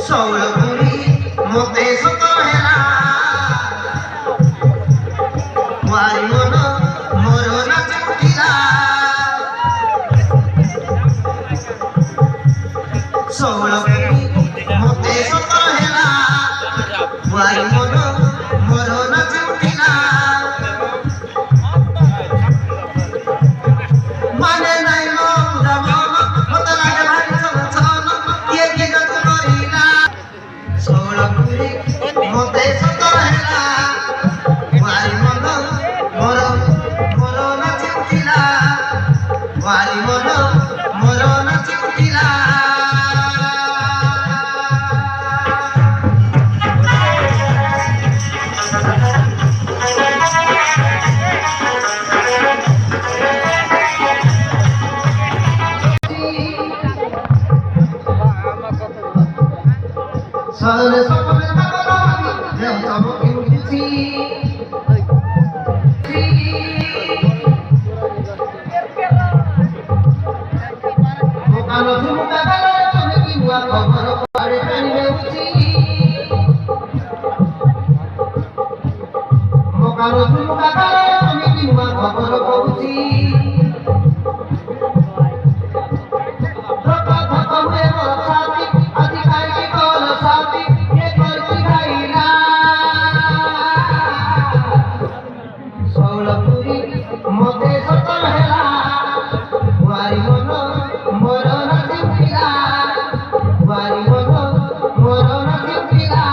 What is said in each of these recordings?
ସୌଳପୁରୀ ମୋତେ ସତ ହେଲା କୁଆରୀ ମନ ମୋର ନାଚି ଉଠିଲା ସୌଳପୁରୀ ମୋତେ ସତ ହେଲା କୁଆରୀ ମନ ମୋର ନାଚି ଉଠିଲା ମାନେ ନାଇଁ ମୋ ପୁରା ମନ ମୋତେ ଲାଗେ ଭାରି ଛନ ଛନ କିଏ ଗୀତ କରିଲା ସୌଳପୁରୀ ମୋତେ ସତ ହେଲା କୁଆରୀ ମନ ମୋର ମୋର ନାଚି ଉଠିଲା କୁଆରୀ ମନ ମୋର ନାଚି ଉଠିଲା Sare sapne nagarani dev chamakin uthi Mokano jumuka gala chamakin wa khabar pare kanibe uthi Mokano jumuka gala chamakin wa khabar uthi Dhaka dhaka hue mor chati adi kai ki kol sati ye karchi gaila Saulapuri mote satar hela wari mono moro nachi uthila wari mono moro nachi uthila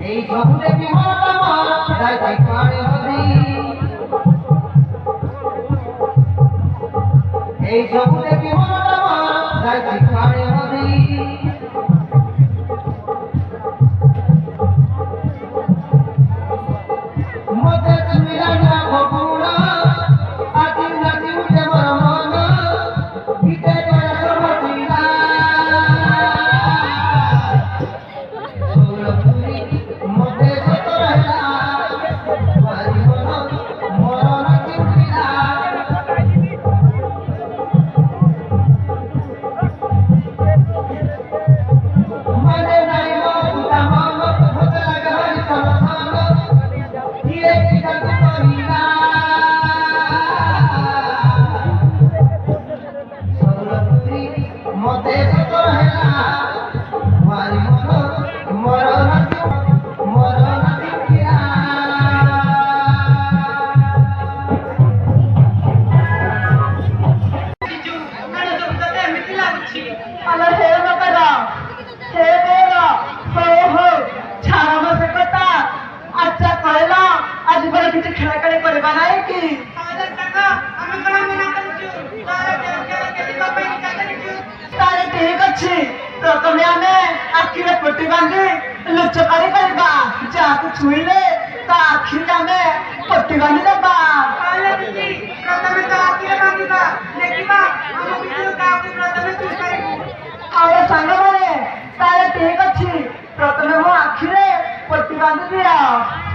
Ei jabule ki mata mara dai dai kare hodi Ei jabule ki mata mara dai dai kare hodi Mote chumila na bhaguna ati nati ute maramana ite kare samachila Saulapuri mote sato rehla wari mono moro nachi uthila mane nai mo puta mano mote lage bhari chano chano kiye gita karila Saulapuri mote sato rehla wari mono moro nachi uthila अगर हे नकरा हे बोला हो छारा मसे कटा अच्छा कहला आज बड़ा किछ खेला करे करबा नाही की আমাদের টাকা আমি কোন মনা করছি তারে কে দিবা পাই টাকা দিছি तारे ठीक अच्छी तो तुम्हें हमें आखिर पट्टी बांधी लुचकारी करबा जाके छुईले ता आखिर हमें पट्टी बांधी देबा তাহলে দিদি প্রথমে তো আকিরে বাঁধিবা দেখিবা আমি ভিডিও কাউকে প্রথমে চুজ করিব और सांगा माने बांध दिया